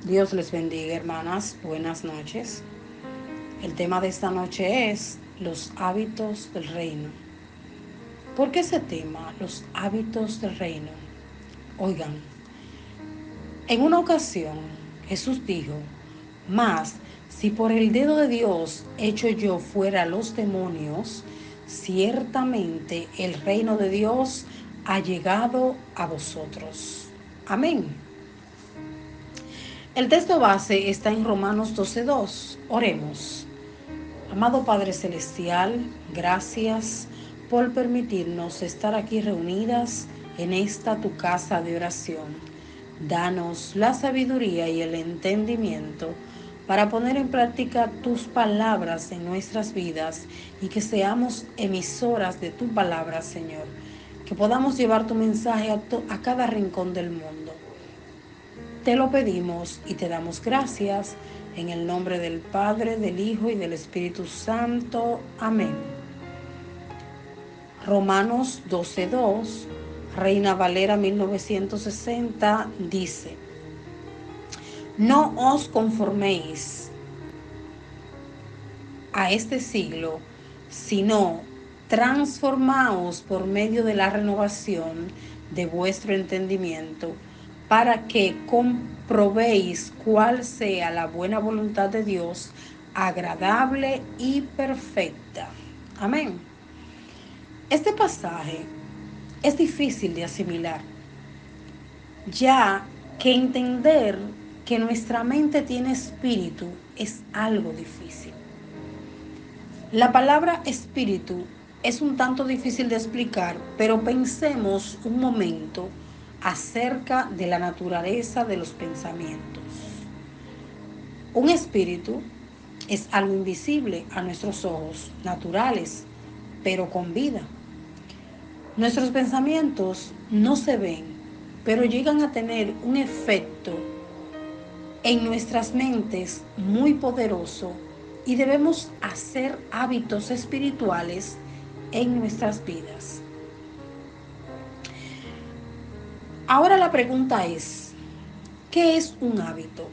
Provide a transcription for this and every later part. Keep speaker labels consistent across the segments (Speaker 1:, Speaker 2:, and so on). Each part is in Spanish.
Speaker 1: Dios les bendiga, hermanas. Buenas noches. El tema de esta noche es los hábitos del reino. ¿Por qué ese tema? Los hábitos del reino. Oigan, en una ocasión Jesús dijo, mas si por el dedo de Dios echo yo fuera los demonios, ciertamente el reino de Dios ha llegado a vosotros. Amén. El texto base está en Romanos 12:2. Oremos. Amado Padre Celestial, gracias por permitirnos estar aquí reunidas en esta tu casa de oración. Danos la sabiduría y el entendimiento para poner en práctica tus palabras en nuestras vidas y que seamos emisoras de tu palabra, Señor. Que podamos llevar tu mensaje a cada rincón del mundo. Te lo pedimos y te damos gracias en el nombre del Padre, del Hijo y del Espíritu Santo. Amén. Romanos 12:2, Reina Valera 1960, dice: No os conforméis a este siglo, sino transformaos por medio de la renovación de vuestro entendimiento, para que comprobéis cuál sea la buena voluntad de Dios, agradable y perfecta. Amén. Este pasaje es difícil de asimilar, ya que entender que nuestra mente tiene espíritu es algo difícil. La palabra espíritu es un tanto difícil de explicar, pero pensemos un momento acerca de la naturaleza de los pensamientos. Un espíritu es algo invisible a nuestros ojos, naturales, pero con vida. Nuestros pensamientos no se ven, pero llegan a tener un efecto en nuestras mentes muy poderoso y debemos hacer hábitos espirituales en nuestras vidas. Ahora la pregunta es, ¿qué es un hábito?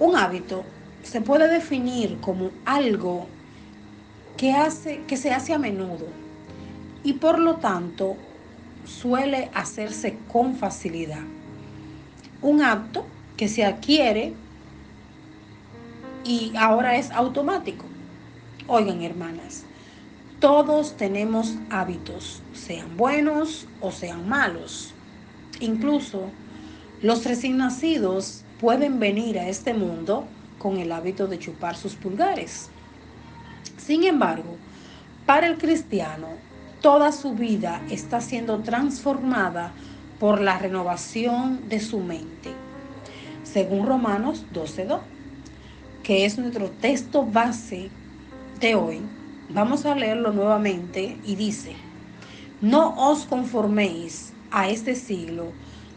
Speaker 1: Un hábito se puede definir como algo que se hace a menudo y por lo tanto suele hacerse con facilidad. Un acto que se adquiere y ahora es automático. Oigan, hermanas, todos tenemos hábitos, sean buenos o sean malos. Incluso los recién nacidos pueden venir a este mundo con el hábito de chupar sus pulgares. Sin embargo, para el cristiano, toda su vida está siendo transformada por la renovación de su mente. Según Romanos 12:2, que es nuestro texto base de hoy, vamos a leerlo nuevamente y dice: No os conforméis a este siglo,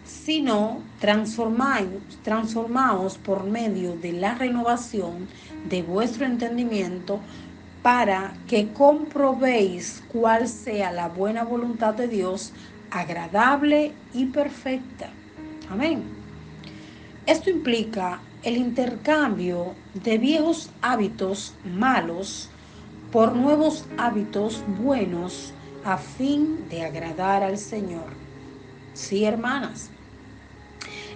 Speaker 1: sino transformaos por medio de la renovación de vuestro entendimiento, para que comprobéis cuál sea la buena voluntad de Dios, agradable y perfecta. Amén. Esto implica el intercambio de viejos hábitos malos por nuevos hábitos buenos a fin de agradar al Señor. Sí, hermanas.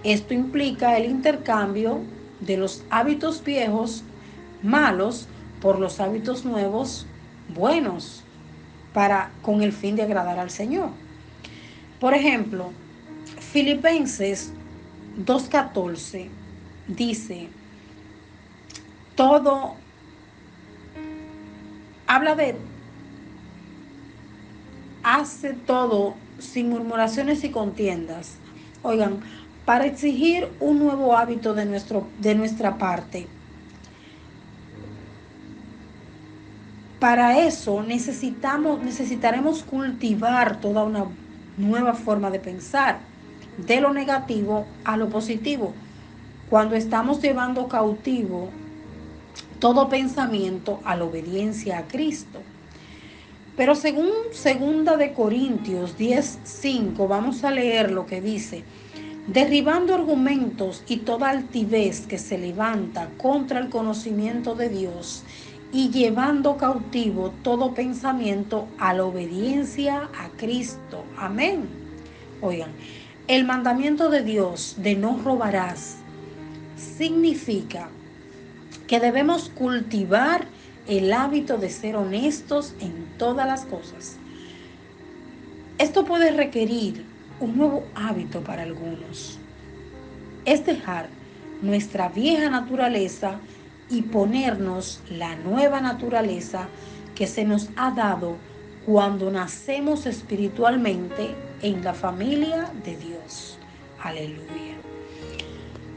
Speaker 1: Esto implica el intercambio de los hábitos viejos malos por los hábitos nuevos buenos con el fin de agradar al Señor. Por ejemplo, Filipenses 2:14 dice, todo habla de hace todo sin murmuraciones y contiendas. Oigan, para exigir un nuevo hábito de nuestra parte. Para eso necesitaremos cultivar toda una nueva forma de pensar, de lo negativo a lo positivo. Cuando estamos llevando cautivo todo pensamiento a la obediencia a Cristo. Pero según 2 Corintios 10:5, vamos a leer lo que dice: derribando argumentos y toda altivez que se levanta contra el conocimiento de Dios y llevando cautivo todo pensamiento a la obediencia a Cristo. Amén. Oigan, el mandamiento de Dios de no robarás significa que debemos cultivar el hábito de ser honestos en todas las cosas. Esto puede requerir un nuevo hábito para algunos. Es dejar nuestra vieja naturaleza y ponernos la nueva naturaleza que se nos ha dado cuando nacemos espiritualmente en la familia de Dios. Aleluya.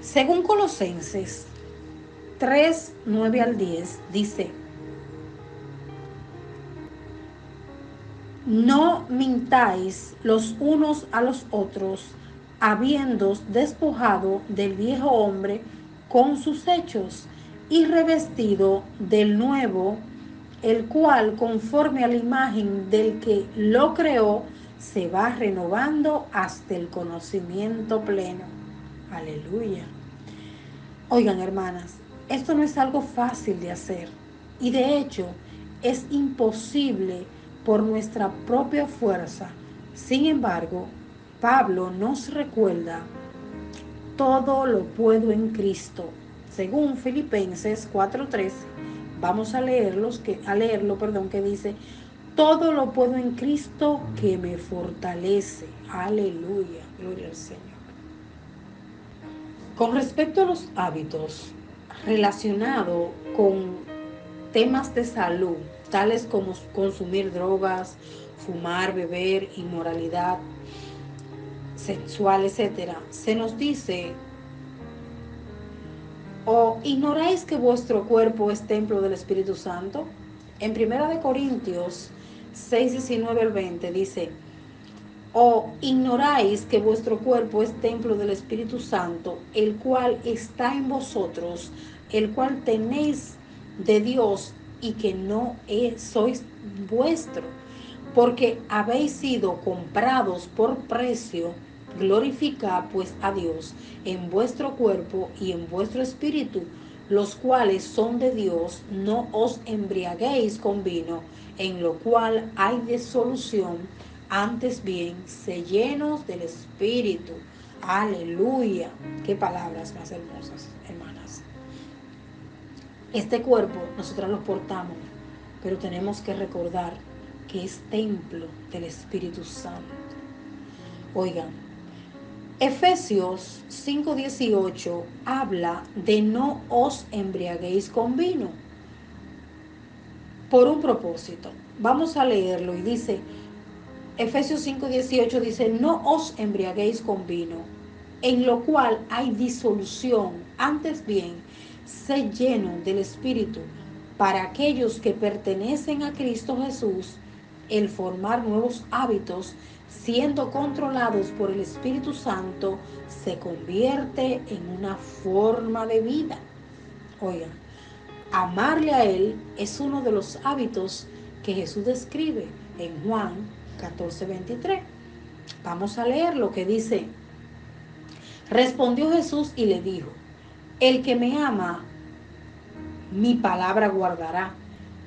Speaker 1: Según Colosenses 3, 9 al 10, dice: no mintáis los unos a los otros, habiéndoos despojado del viejo hombre con sus hechos y revestido del nuevo, el cual, conforme a la imagen del que lo creó, se va renovando hasta el conocimiento pleno. Aleluya. Oigan, hermanas, esto no es algo fácil de hacer y de hecho es imposible por nuestra propia fuerza. Sin embargo, Pablo nos recuerda: todo lo puedo en Cristo. Según Filipenses 4:13, vamos a leerlo, que dice: todo lo puedo en Cristo que me fortalece. Aleluya, gloria al Señor. Con respecto a los hábitos relacionados con temas de salud, tales como consumir drogas, fumar, beber, inmoralidad sexual, etc., se nos dice: ¿o ignoráis que vuestro cuerpo es templo del Espíritu Santo? En 1 Corintios 6, 19 al 20 dice: ¿o ignoráis que vuestro cuerpo es templo del Espíritu Santo, el cual está en vosotros, el cual tenéis de Dios, y que no sois vuestro? Porque habéis sido comprados por precio. Glorificad pues a Dios en vuestro cuerpo y en vuestro espíritu, los cuales son de Dios. No os embriaguéis con vino, en lo cual hay disolución, antes bien, sé llenos del Espíritu. Aleluya. Qué palabras más hermosas, hermanas. Este cuerpo nosotras lo portamos, pero tenemos que recordar que es templo del Espíritu Santo. Oigan, Efesios 5:18 habla de no os embriaguéis con vino, por un propósito. Vamos a leerlo y dice: Efesios 5:18 dice: no os embriaguéis con vino, en lo cual hay disolución, antes bien, sé lleno del Espíritu. Para aquellos que pertenecen a Cristo Jesús, el formar nuevos hábitos, siendo controlados por el Espíritu Santo, se convierte en una forma de vida. Oigan, amarle a Él es uno de los hábitos que Jesús describe en Juan 14:23. Vamos a leer lo que dice: respondió Jesús y le dijo: el que me ama, mi palabra guardará,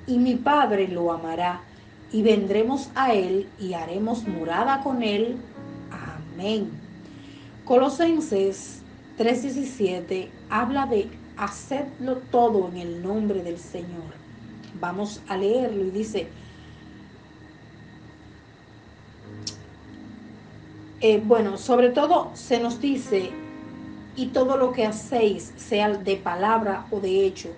Speaker 1: y mi Padre lo amará, y vendremos a él y haremos morada con él. Amén. Colosenses 3:17 habla de hacedlo todo en el nombre del Señor. Vamos a leerlo y dice: sobre todo se nos dice: y todo lo que hacéis, sea de palabra o de hecho,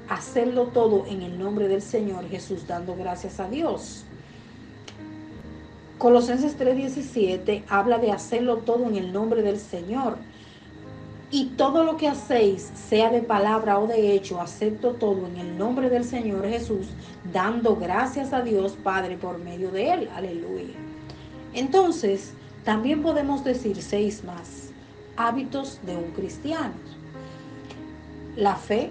Speaker 1: hacerlo todo en el nombre del Señor Jesús, dando gracias a Dios. Colosenses 3:17 habla de hacerlo todo en el nombre del Señor. Y todo lo que hacéis, sea de palabra o de hecho, hacedlo todo en el nombre del Señor Jesús, dando gracias a Dios Padre por medio de Él. Aleluya. Entonces, también podemos decir 6 más hábitos de un cristiano: la fe,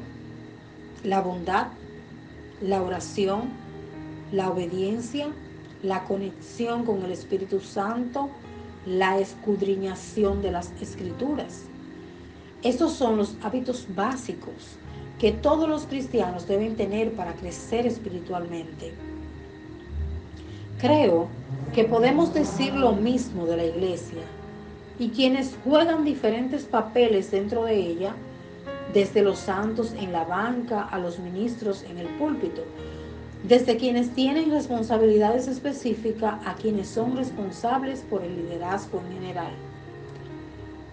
Speaker 1: la bondad, la oración, la obediencia, la conexión con el Espíritu Santo, la escudriñación de las Escrituras. Estos son los hábitos básicos que todos los cristianos deben tener para crecer espiritualmente. Creo que podemos decir lo mismo de la iglesia y quienes juegan diferentes papeles dentro de ella, desde los santos en la banca a los ministros en el púlpito, desde quienes tienen responsabilidades específicas a quienes son responsables por el liderazgo en general.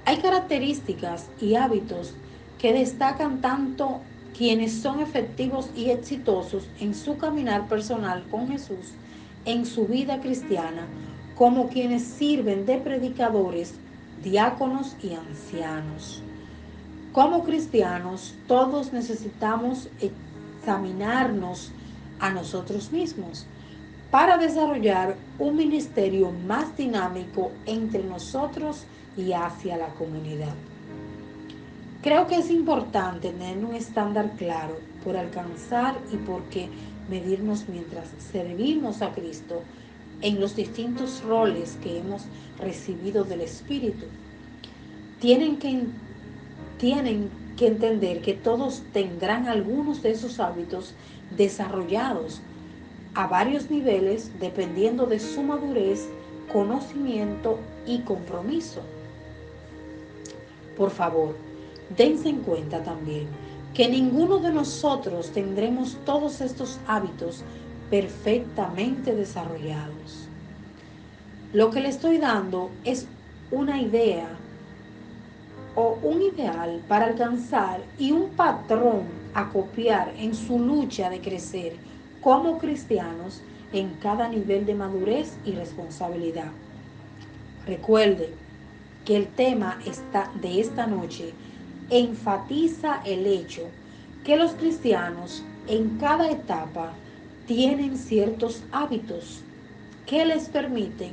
Speaker 1: Hay características y hábitos que destacan tanto quienes son efectivos y exitosos en su caminar personal con Jesús, en su vida cristiana, como quienes sirven de predicadores, diáconos y ancianos. Como cristianos, todos necesitamos examinarnos a nosotros mismos para desarrollar un ministerio más dinámico entre nosotros y hacia la comunidad. Creo que es importante tener un estándar claro por alcanzar y por qué medirnos mientras servimos a Cristo en los distintos roles que hemos recibido del Espíritu. Tienen que, tienen que entender que todos tendrán algunos de esos hábitos desarrollados a varios niveles dependiendo de su madurez, conocimiento y compromiso. Por favor, dense en cuenta también que ninguno de nosotros tendremos todos estos hábitos perfectamente desarrollados. Lo que le estoy dando es una idea o un ideal para alcanzar y un patrón a copiar en su lucha de crecer como cristianos en cada nivel de madurez y responsabilidad. Recuerde que el tema de esta noche enfatiza el hecho que los cristianos en cada etapa tienen ciertos hábitos que les permiten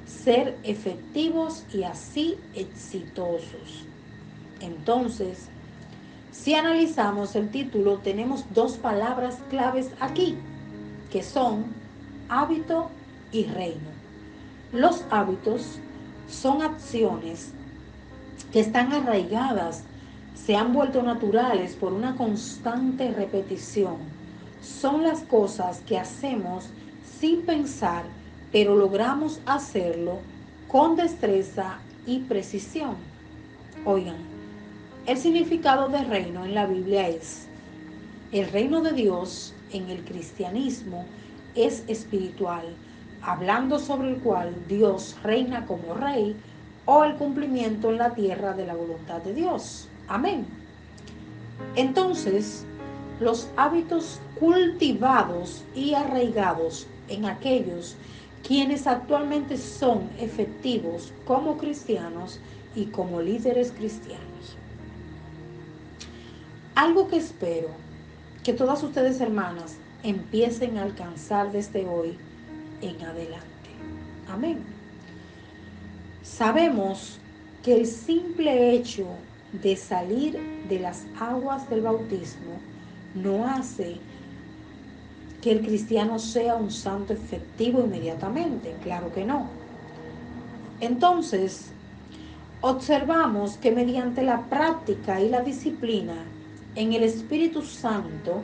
Speaker 1: ser efectivos y así exitosos. Entonces, si analizamos el título, tenemos dos palabras claves aquí, que son hábito y reino. Los hábitos son acciones que están arraigadas, se han vuelto naturales por una constante repetición. Son las cosas que hacemos sin pensar, pero logramos hacerlo con destreza y precisión. Oigan, el significado de reino en la Biblia es: el reino de Dios en el cristianismo es espiritual, hablando sobre el cual Dios reina como rey o el cumplimiento en la tierra de la voluntad de Dios. Amén. Entonces, los hábitos cultivados y arraigados en aquellos quienes actualmente son efectivos como cristianos y como líderes cristianos. Algo que espero que todas ustedes, hermanas, empiecen a alcanzar desde hoy en adelante. Amén. Sabemos que el simple hecho de salir de las aguas del bautismo no hace que el cristiano sea un santo efectivo inmediatamente. Claro que no. Entonces, observamos que mediante la práctica y la disciplina en el Espíritu Santo,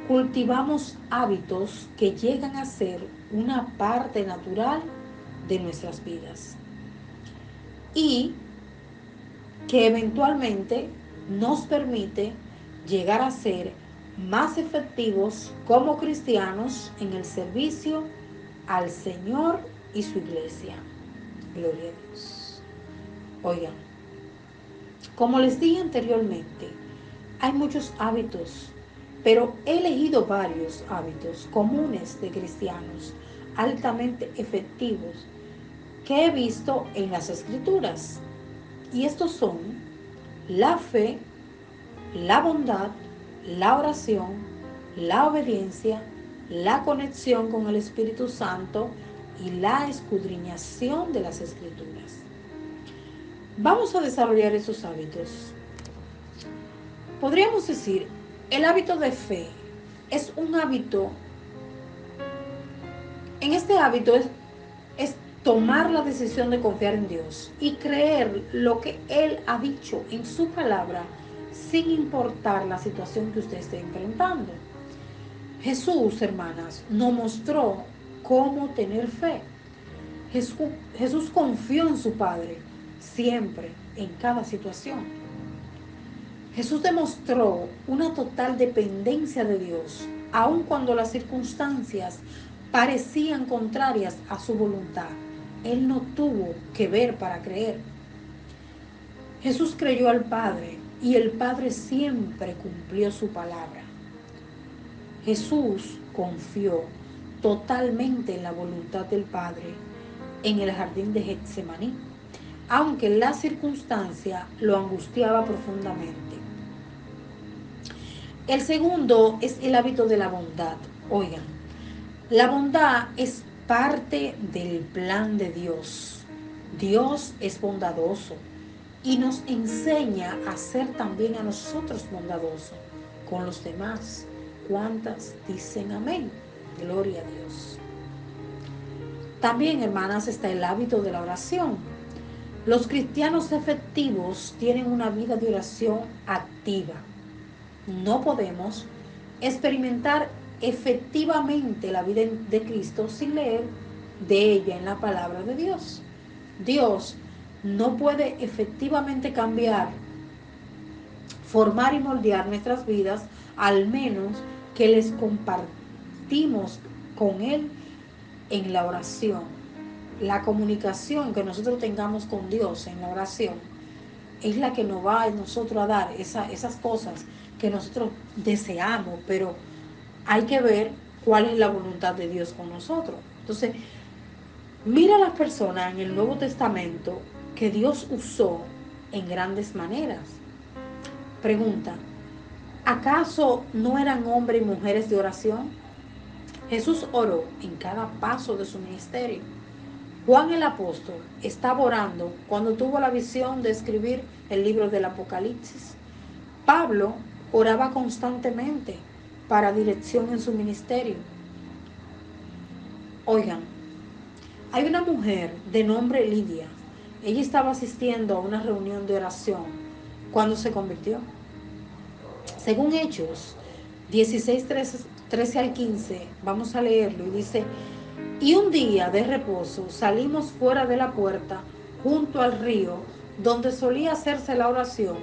Speaker 1: cultivamos hábitos que llegan a ser una parte natural de nuestras vidas y que eventualmente nos permite llegar a ser más efectivos como cristianos en el servicio al Señor y su iglesia. Gloria a Dios. Oigan, como les dije anteriormente, hay muchos hábitos, pero he elegido varios hábitos comunes de cristianos altamente efectivos que he visto en las Escrituras. Y estos son la fe, la bondad, la oración, la obediencia, la conexión con el Espíritu Santo y la escudriñación de las Escrituras. Vamos a desarrollar esos hábitos. Podríamos decir, el hábito de fe es un hábito, en este hábito es tomar la decisión de confiar en Dios y creer lo que Él ha dicho en su palabra, sin importar la situación que usted esté enfrentando. Jesús, hermanas, nos mostró cómo tener fe. Jesús confió en su Padre siempre, en cada situación. Jesús demostró una total dependencia de Dios, aun cuando las circunstancias parecían contrarias a su voluntad. Él no tuvo que ver para creer. Jesús creyó al Padre y el Padre siempre cumplió su palabra. Jesús confió totalmente en la voluntad del Padre en el jardín de Getsemaní, aunque la circunstancia lo angustiaba profundamente. El segundo es el hábito de la bondad. Oigan, la bondad es parte del plan de Dios. Dios es bondadoso y nos enseña a ser también a nosotros bondadosos con los demás. ¿Cuántas dicen amén? Gloria a Dios. También, hermanas, está el hábito de la oración. Los cristianos efectivos tienen una vida de oración activa. No podemos experimentar efectivamente la vida de Cristo sin leer de ella en la palabra de Dios. Dios no puede efectivamente cambiar, formar y moldear nuestras vidas, al menos que les compartimos con Él en la oración. La comunicación que nosotros tengamos con Dios en la oración es la que nos va a nosotros a dar esas cosas que nosotros deseamos, pero hay que ver cuál es la voluntad de Dios con nosotros. Entonces, mira a las personas en el Nuevo Testamento que Dios usó en grandes maneras. Pregunta, ¿acaso no eran hombres y mujeres de oración? Jesús oró en cada paso de su ministerio. Juan el apóstol estaba orando cuando tuvo la visión de escribir el libro del Apocalipsis. Pablo oraba constantemente para dirección en su ministerio. Oigan, hay una mujer de nombre Lidia. Ella estaba asistiendo a una reunión de oración cuando se convirtió. Según Hechos 16, 13 al 15, vamos a leerlo y dice: y un día de reposo salimos fuera de la puerta junto al río donde solía hacerse la oración,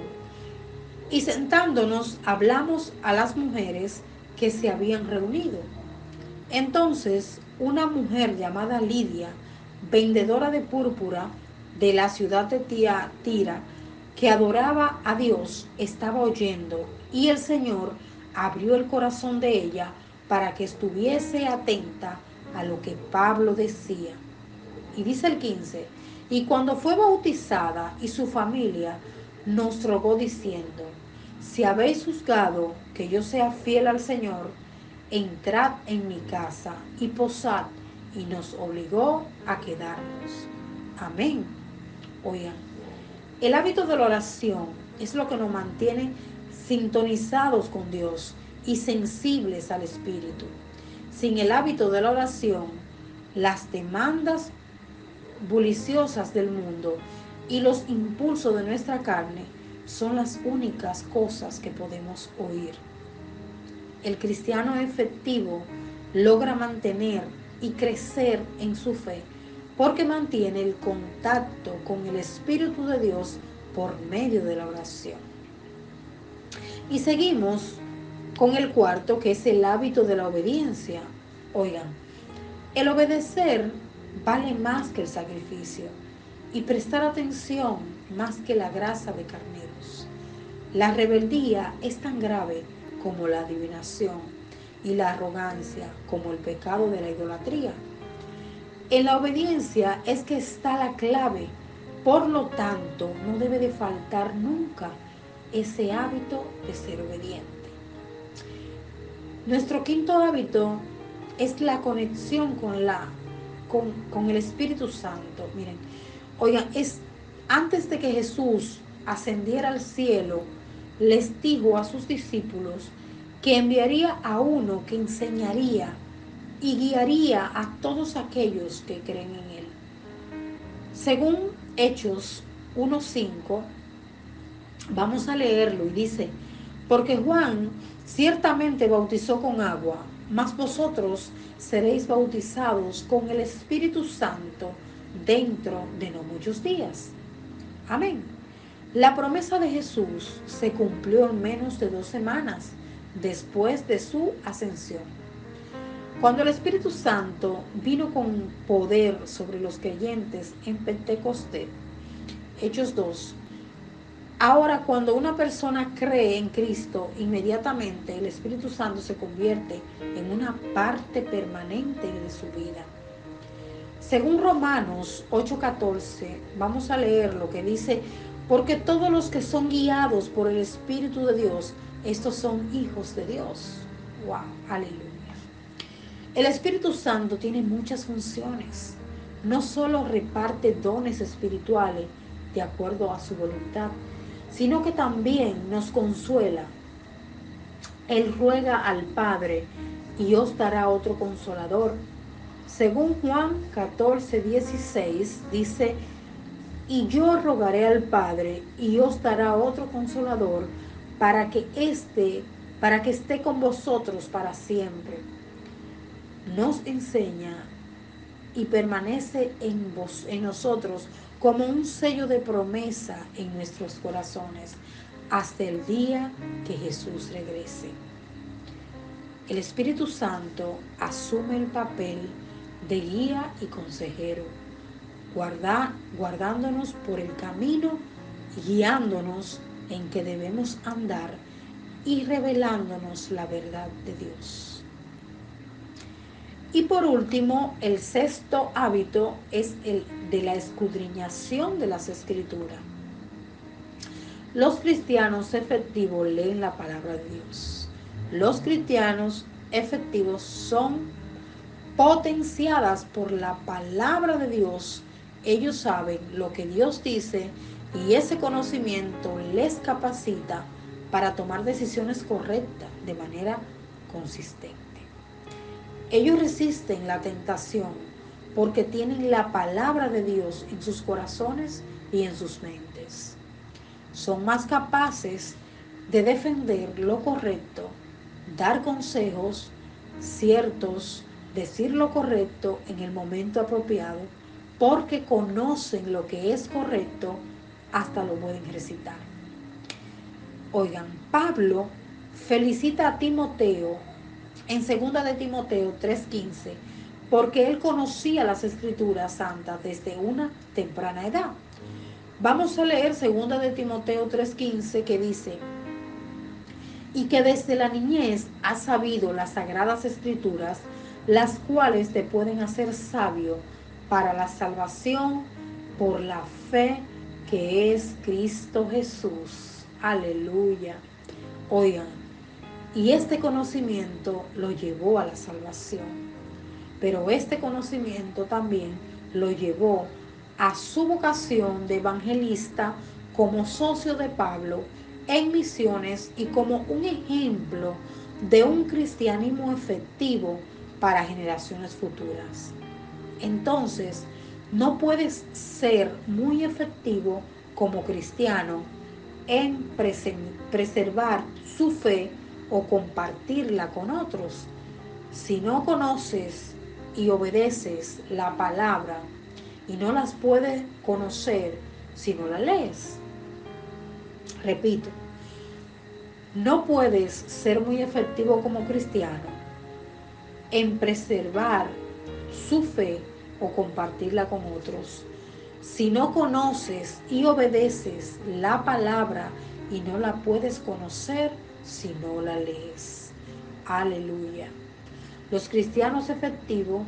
Speaker 1: y sentándonos hablamos a las mujeres que se habían reunido. Entonces una mujer llamada Lidia, vendedora de púrpura de la ciudad de Tira, que adoraba a Dios, estaba oyendo, y el Señor abrió el corazón de ella para que estuviese atenta a lo que Pablo decía. Y dice el 15, y cuando fue bautizada y su familia nos rogó diciendo: si habéis juzgado que yo sea fiel al Señor, entrad en mi casa y posad, y nos obligó a quedarnos. Amén. Oigan, el hábito de la oración es lo que nos mantiene sintonizados con Dios y sensibles al Espíritu. Sin el hábito de la oración, las demandas buliciosas del mundo y los impulsos de nuestra carne son las únicas cosas que podemos oír. El cristiano efectivo logra mantener y crecer en su fe porque mantiene el contacto con el Espíritu de Dios por medio de la oración. Y seguimos con el cuarto, que es el hábito de la obediencia. Oigan, el obedecer vale más que el sacrificio y prestar atención más que la grasa de carneros. La rebeldía es tan grave como la adivinación y la arrogancia como el pecado de la idolatría. En la obediencia es que está la clave. Por lo tanto, no debe de faltar nunca ese hábito de ser obediente. Nuestro quinto hábito es la conexión con el Espíritu Santo. Miren, oigan, antes de que Jesús ascendiera al cielo, les dijo a sus discípulos que enviaría a uno que enseñaría y guiaría a todos aquellos que creen en Él. Según Hechos 1:5, vamos a leerlo y dice, porque Juan ciertamente bautizó con agua, mas vosotros seréis bautizados con el Espíritu Santo dentro de no muchos días. Amén. La promesa de Jesús se cumplió en menos de 2 semanas después de su ascensión. Cuando el Espíritu Santo vino con poder sobre los creyentes en Pentecostés, Hechos 2, ahora cuando una persona cree en Cristo, inmediatamente el Espíritu Santo se convierte en una parte permanente de su vida. Según Romanos 8:14, vamos a leer lo que dice, porque todos los que son guiados por el Espíritu de Dios, estos son hijos de Dios. Wow, aleluya. El Espíritu Santo tiene muchas funciones. No solo reparte dones espirituales de acuerdo a su voluntad, sino que también nos consuela. Él ruega al Padre y os dará otro consolador. Según Juan 14:16 dice, y yo rogaré al Padre y os dará otro consolador para que esté con vosotros para siempre. Nos enseña y permanece en nosotros como un sello de promesa en nuestros corazones hasta el día que Jesús regrese. El Espíritu Santo asume el papel de guía y consejero, guardándonos por el camino, guiándonos en que debemos andar y revelándonos la verdad de Dios. Y por último, el sexto hábito es el de la escudriñación de las Escrituras. Los cristianos efectivos leen la palabra de Dios. Los cristianos efectivos son potenciadas por la palabra de Dios. Ellos saben lo que Dios dice y ese conocimiento les capacita para tomar decisiones correctas de manera consistente. Ellos resisten la tentación porque tienen la palabra de Dios en sus corazones y en sus mentes. Son más capaces de defender lo correcto, dar consejos ciertos, decir lo correcto en el momento apropiado, porque conocen lo que es correcto, hasta lo pueden recitar. Oigan, Pablo felicita a Timoteo en 2 de Timoteo 3:15, porque él conocía las Escrituras santas desde una temprana edad. Vamos a leer 2 de Timoteo 3:15 que dice, y que desde la niñez has sabido las sagradas Escrituras, las cuales te pueden hacer sabio para la salvación por la fe que es Cristo Jesús. Aleluya. Oigan, y este conocimiento lo llevó a la salvación, pero este conocimiento también lo llevó a su vocación de evangelista como socio de Pablo en misiones y como un ejemplo de un cristianismo efectivo para generaciones futuras. Entonces, no puedes ser muy efectivo como cristiano en preservar su fe o compartirla con otros si no conoces y obedeces la palabra, y no las puedes conocer si no la lees. Repito, no puedes ser muy efectivo como cristiano en preservar su fe o compartirla con otros si no conoces y obedeces la palabra, y no la puedes conocer si no la lees. Aleluya. Los cristianos efectivos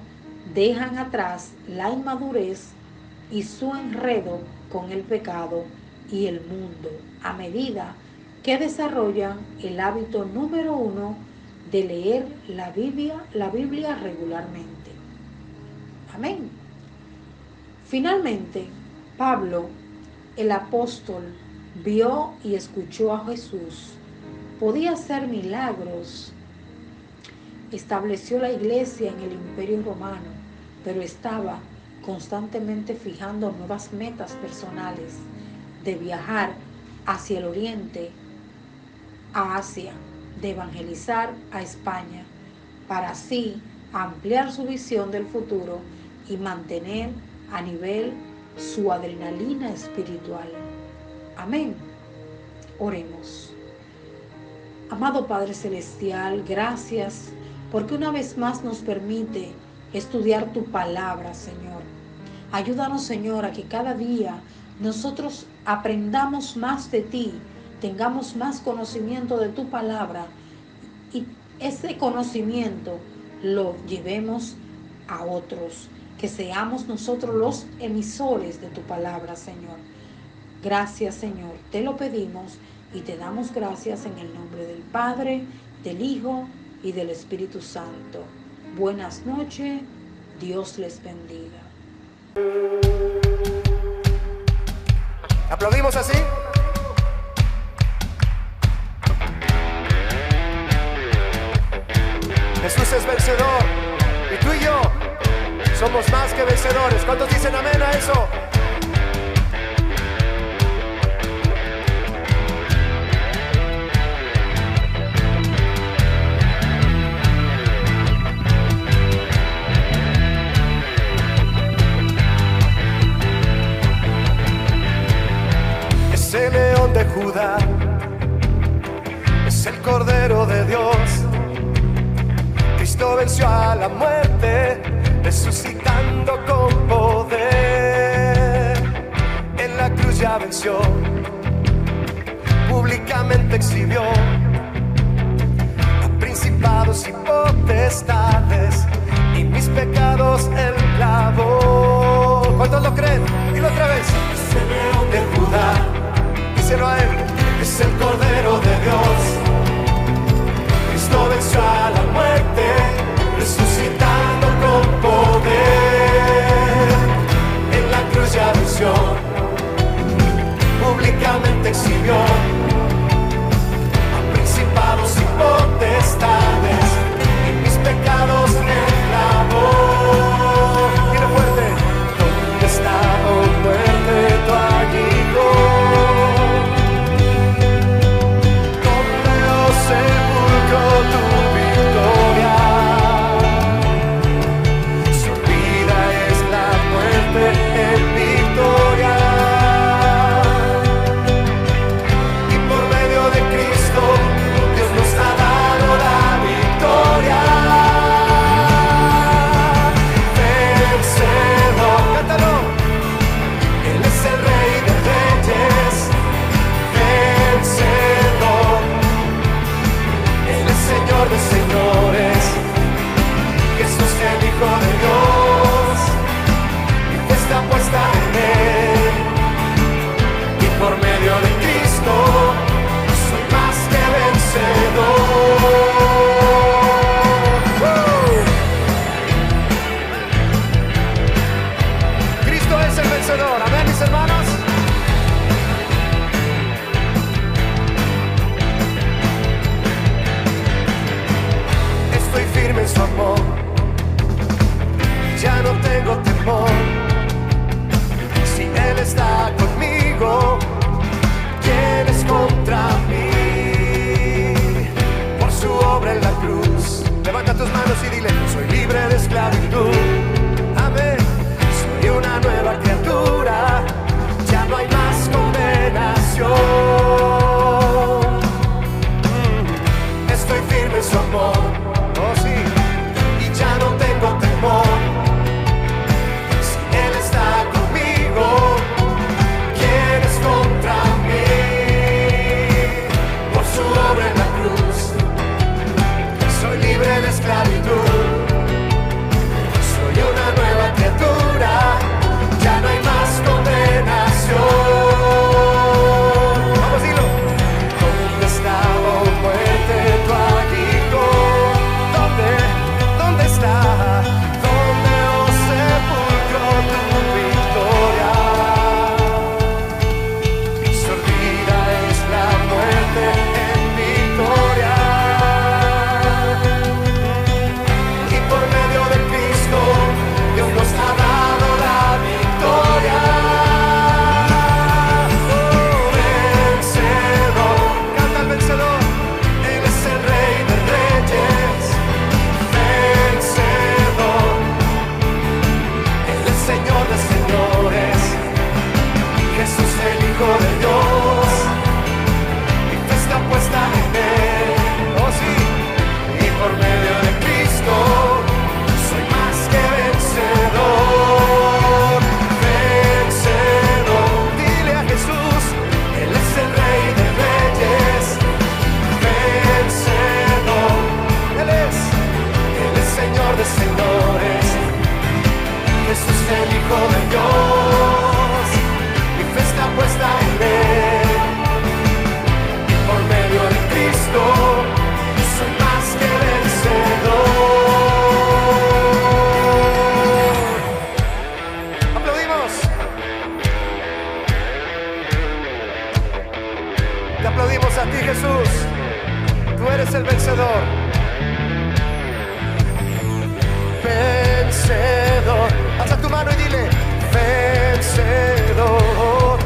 Speaker 1: dejan atrás la inmadurez y su enredo con el pecado y el mundo a medida que desarrollan el hábito número 1 de leer la Biblia regularmente. Amén. Finalmente, Pablo, el apóstol, vio y escuchó a Jesús. Podía hacer milagros. Estableció la iglesia en el Imperio Romano, pero estaba constantemente fijando nuevas metas personales de viajar hacia el oriente, a Asia, de evangelizar a España, para así ampliar su visión del futuro y mantener a nivel su adrenalina espiritual. Amén. Oremos. Amado Padre Celestial, gracias porque una vez más nos permite estudiar tu palabra, Señor. Ayúdanos, Señor, a que cada día nosotros aprendamos más de ti, tengamos más conocimiento de tu palabra y ese conocimiento lo llevemos a otros, que seamos nosotros los emisores de tu palabra, Señor. Gracias, Señor, te lo pedimos y te damos gracias en el nombre del Padre, del Hijo y del Espíritu Santo. Buenas noches, Dios les bendiga.
Speaker 2: ¿Aplaudimos así? Jesús es vencedor y tú y yo somos más que vencedores. ¿Cuántos dicen amén a eso? Ese león de Judá es el Cordero de Dios. Cristo venció a la muerte, resucitando con poder. En la cruz ya venció, públicamente exhibió a principados y potestades, y mis pecados él lavó. ¿Cuántos lo creen? Dilo otra vez. Ese león de Judá, díselo a él, es el Cordero de Dios. Cristo venció a la muerte, resucitando con poder. En la cruz ya venció, públicamente exhibió a principados y potestades, y mis pecados él lavó. Dile fuerte, ¿dónde está, oh muerte, tu aguijón? ti, Jesús. Tú eres el vencedor. Vencedor. Alza tu mano y dile: vencedor.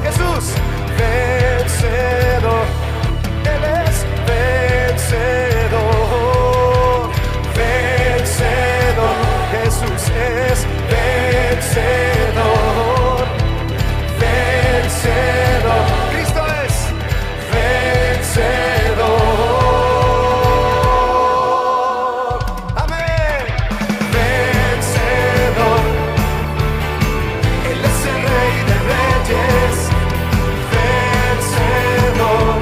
Speaker 2: Jesús, vencedor. Él es vencedor. Vencedor. Jesús es vencedor. Vencedor. Cristo es vencedor. Amén. Vencedor. Él es el Rey de Reyes. Vencedor.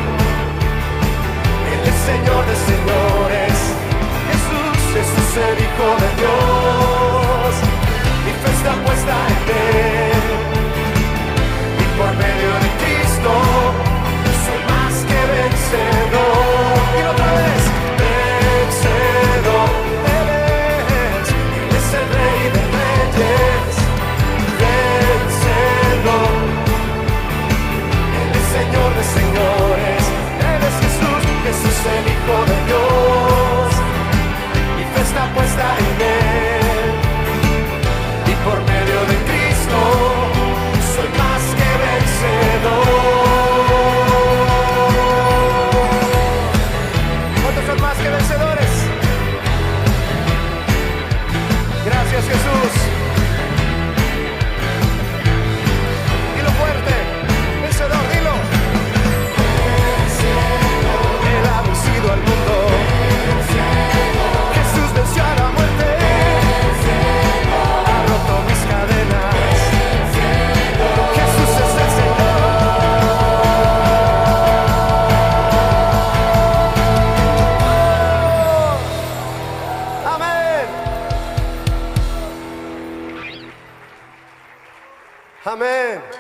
Speaker 2: Él es Señor de señores. Jesús es el Hijo de Dios. Mi fe está puesta en Él. Y por medio de Cristo soy más que vencedor. Y otra vez, vencedor. Él es el Rey de Reyes. Vencedor. Él es Señor de señores. Él es Jesús, Jesús el Hijo de Dios. Mi fe está puesta en Él. Y por medio de Cristo soy más que vencedor. ¿Cuántos son más que vencedores? Gracias, Jesús. Dilo fuerte. Vencedor, dilo. Él ha vencido al mundo. Jesús venció a la muerte. Ha roto mis cadenas. Jesús es el Señor. Amén. Amén.